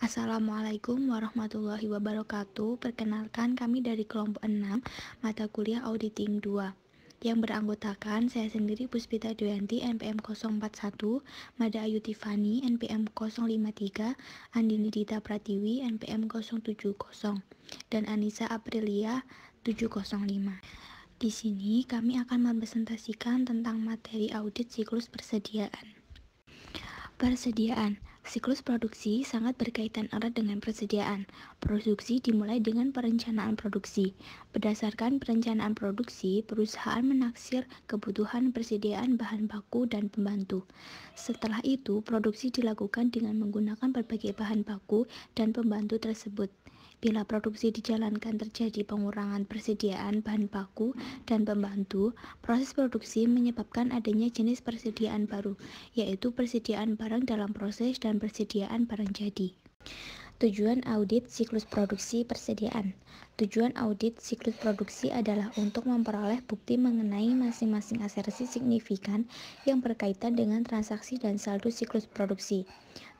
Assalamualaikum warahmatullahi wabarakatuh. Perkenalkan kami dari kelompok 6 mata kuliah Auditing 2 yang beranggotakan saya sendiri Puspita Duyanti NPM 041, Mada Ayu Tifani NPM 053, Andini Dita Pratiwi NPM 070, dan Anissa Aprilia 705. Di sini kami akan mempresentasikan tentang materi audit siklus persediaan. Persediaan. Siklus produksi sangat berkaitan erat dengan persediaan. Produksi dimulai dengan perencanaan produksi. Berdasarkan perencanaan produksi, perusahaan menaksir kebutuhan persediaan bahan baku dan pembantu. Setelah itu, produksi dilakukan dengan menggunakan berbagai bahan baku dan pembantu tersebut. Bila produksi dijalankan terjadi pengurangan persediaan bahan baku dan pembantu, proses produksi menyebabkan adanya jenis persediaan baru, yaitu persediaan barang dalam proses dan persediaan barang jadi. Tujuan audit siklus produksi persediaan. Tujuan audit siklus produksi adalah untuk memperoleh bukti mengenai masing-masing asersi signifikan yang berkaitan dengan transaksi dan saldo siklus produksi.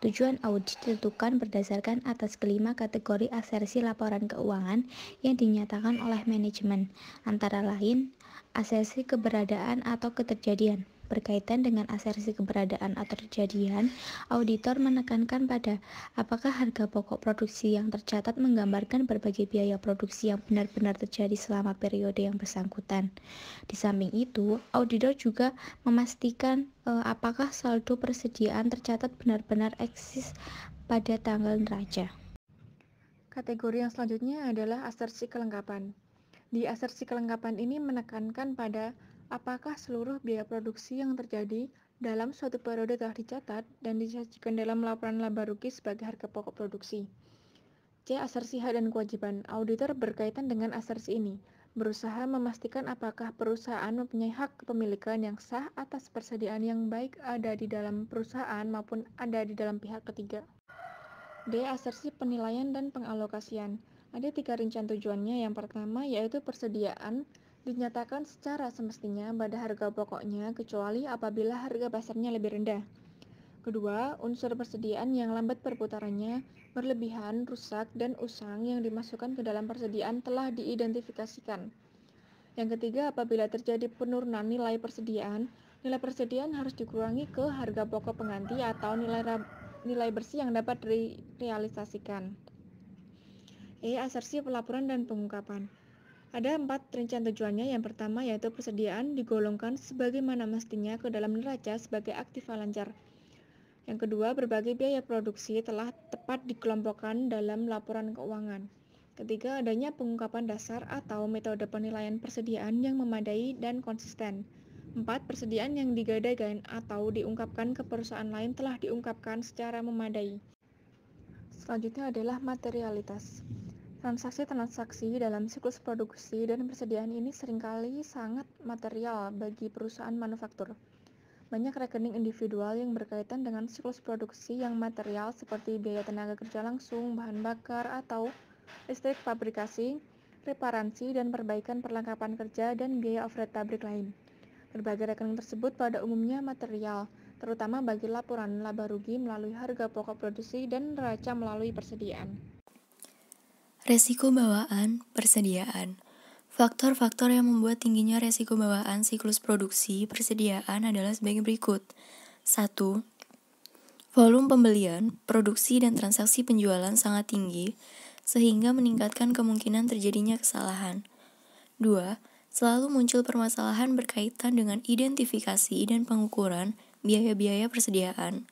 Tujuan audit ditentukan berdasarkan atas kelima kategori asersi laporan keuangan yang dinyatakan oleh manajemen, antara lain asersi keberadaan atau keterjadian. Berkaitan dengan asersi keberadaan atau kejadian, auditor menekankan pada apakah harga pokok produksi yang tercatat menggambarkan berbagai biaya produksi yang benar-benar terjadi selama periode yang bersangkutan. Di samping itu, auditor juga memastikan apakah saldo persediaan tercatat benar-benar eksis pada tanggal neraca. Kategori yang selanjutnya adalah asersi kelengkapan. Di asersi kelengkapan ini menekankan pada apakah seluruh biaya produksi yang terjadi dalam suatu periode telah dicatat dan disajikan dalam laporan laba rugi sebagai harga pokok produksi. C. Asersi hak dan kewajiban. Auditor berkaitan dengan asersi ini, berusaha memastikan apakah perusahaan mempunyai hak kepemilikan yang sah atas persediaan yang baik ada di dalam perusahaan maupun ada di dalam pihak ketiga. D. Asersi penilaian dan pengalokasian. Ada 3 rincian tujuannya. Yang pertama yaitu persediaan dinyatakan secara semestinya pada harga pokoknya kecuali apabila harga pasarnya lebih rendah. Kedua, unsur persediaan yang lambat perputarannya, berlebihan, rusak, dan usang yang dimasukkan ke dalam persediaan telah diidentifikasikan. Yang ketiga, apabila terjadi penurunan nilai persediaan harus dikurangi ke harga pokok pengganti atau nilai bersih yang dapat direalisasikan. E. Asersi pelaporan dan pengungkapan. Ada 4 rincian tujuannya. Yang pertama yaitu persediaan digolongkan sebagaimana mestinya ke dalam neraca sebagai aktiva lancar. Yang kedua, berbagai biaya produksi telah tepat dikelompokkan dalam laporan keuangan. Ketiga, adanya pengungkapan dasar atau metode penilaian persediaan yang memadai dan konsisten. 4. Persediaan yang digadaikan atau diungkapkan ke perusahaan lain telah diungkapkan secara memadai. Selanjutnya adalah materialitas. Transaksi-transaksi dalam siklus produksi dan persediaan ini seringkali sangat material bagi perusahaan manufaktur. Banyak rekening individual yang berkaitan dengan siklus produksi yang material seperti biaya tenaga kerja langsung, bahan bakar atau listrik fabrikasi, reparansi dan perbaikan perlengkapan kerja, dan biaya overhead pabrik lain. Berbagai rekening tersebut pada umumnya material, terutama bagi laporan laba rugi melalui harga pokok produksi dan neraca melalui persediaan. Resiko bawaan persediaan. Faktor-faktor yang membuat tingginya resiko bawaan siklus produksi persediaan adalah sebagai berikut. 1. Volume pembelian, produksi, dan transaksi penjualan sangat tinggi, sehingga meningkatkan kemungkinan terjadinya kesalahan. 2. Selalu muncul permasalahan berkaitan dengan identifikasi dan pengukuran biaya-biaya persediaan,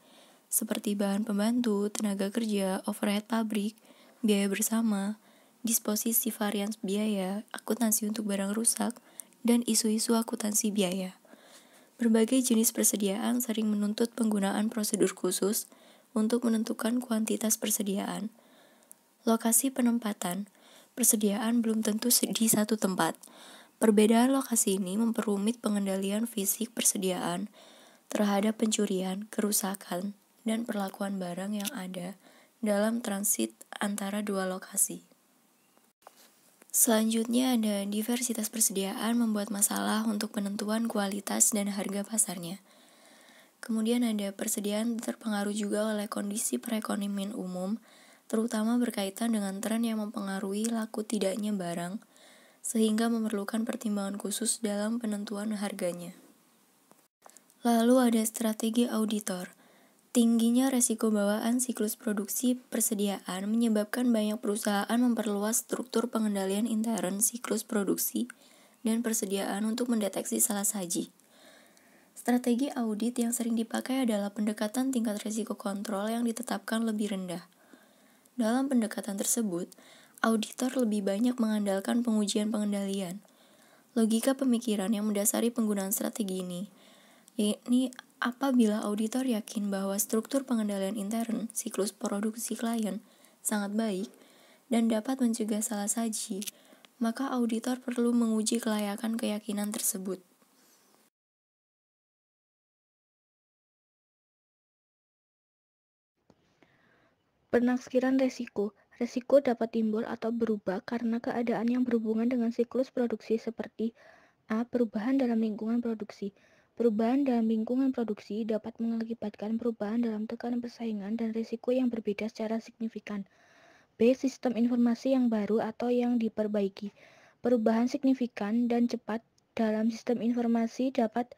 seperti bahan pembantu, tenaga kerja, overhead pabrik, biaya bersama, disposisi varians biaya, akuntansi untuk barang rusak, dan isu-isu akuntansi biaya. Berbagai jenis persediaan sering menuntut penggunaan prosedur khusus untuk menentukan kuantitas persediaan. Lokasi penempatan. Persediaan belum tentu di satu tempat. Perbedaan lokasi ini memperumit pengendalian fisik persediaan terhadap pencurian, kerusakan, dan perlakuan barang yang ada dalam transit antara dua lokasi. Selanjutnya ada diversitas persediaan membuat masalah untuk penentuan kualitas dan harga pasarnya. Kemudian ada persediaan terpengaruh juga oleh kondisi perekonomian umum, terutama berkaitan dengan tren yang mempengaruhi laku tidaknya barang, sehingga memerlukan pertimbangan khusus dalam penentuan harganya. Lalu ada strategi auditor. Tingginya resiko bawaan siklus produksi persediaan menyebabkan banyak perusahaan memperluas struktur pengendalian intern siklus produksi dan persediaan untuk mendeteksi salah saji. Strategi audit yang sering dipakai adalah pendekatan tingkat risiko kontrol yang ditetapkan lebih rendah. Dalam pendekatan tersebut, auditor lebih banyak mengandalkan pengujian pengendalian. Logika pemikiran yang mendasari penggunaan strategi ini, yakni apabila auditor yakin bahwa struktur pengendalian intern siklus produksi klien sangat baik dan dapat mencegah salah saji, maka auditor perlu menguji kelayakan keyakinan tersebut. Penafsiran resiko. Resiko dapat timbul atau berubah karena keadaan yang berhubungan dengan siklus produksi seperti A. Perubahan dalam lingkungan produksi. Perubahan dalam lingkungan produksi dapat mengakibatkan perubahan dalam tekanan persaingan dan risiko yang berbeda secara signifikan. B. Sistem informasi yang baru atau yang diperbaiki. Perubahan signifikan dan cepat dalam sistem informasi dapat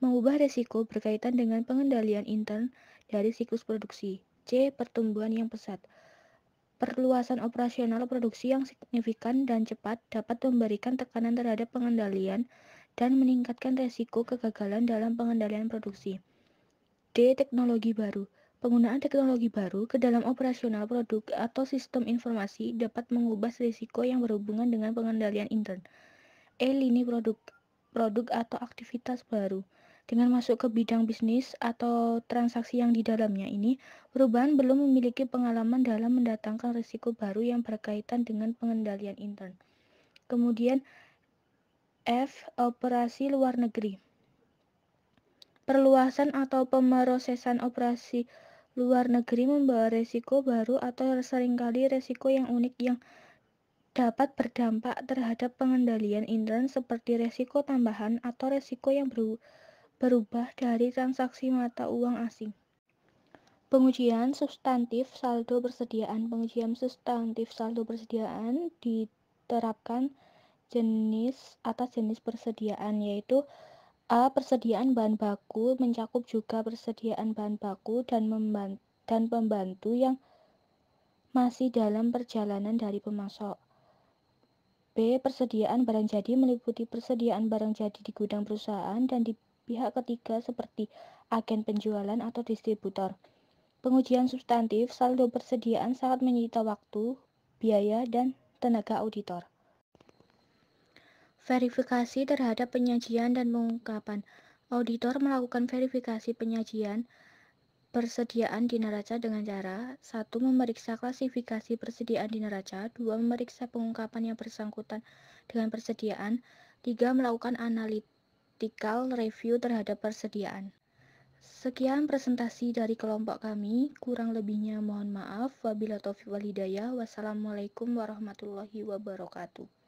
mengubah risiko berkaitan dengan pengendalian intern dari siklus produksi. C. Pertumbuhan yang pesat. Perluasan operasional produksi yang signifikan dan cepat dapat memberikan tekanan terhadap pengendalian dan meningkatkan risiko kegagalan dalam pengendalian produksi. D. Teknologi baru. Penggunaan teknologi baru ke dalam operasional produk atau sistem informasi dapat mengubah risiko yang berhubungan dengan pengendalian intern. E. Lini produk atau aktivitas baru. Dengan masuk ke bidang bisnis atau transaksi yang di dalamnya ini, perubahan belum memiliki pengalaman dalam mendatangkan risiko baru yang berkaitan dengan pengendalian intern. Kemudian F. Operasi luar negeri. Perluasan atau pemerosesan operasi luar negeri membawa risiko baru atau seringkali risiko yang unik yang dapat berdampak terhadap pengendalian intern seperti risiko tambahan atau risiko yang berubah dari transaksi mata uang asing. Pengujian substantif saldo persediaan. Pengujian substantif saldo persediaan diterapkan atas jenis persediaan, yaitu A. Persediaan bahan baku mencakup juga persediaan bahan baku dan pembantu yang masih dalam perjalanan dari pemasok. B. Persediaan barang jadi meliputi persediaan barang jadi di gudang perusahaan dan di pihak ketiga seperti agen penjualan atau distributor. Pengujian substantif saldo persediaan sangat menyita waktu, biaya, dan tenaga auditor. Verifikasi terhadap penyajian dan pengungkapan. Auditor melakukan verifikasi penyajian persediaan di neraca dengan cara 1. Memeriksa klasifikasi persediaan di neraca, 2. Memeriksa pengungkapan yang bersangkutan dengan persediaan, 3. Melakukan analytical review terhadap persediaan. Sekian presentasi dari kelompok kami, kurang lebihnya mohon maaf. Wabillahi taufiq wal hidayah. Wassalamualaikum warahmatullahi wabarakatuh.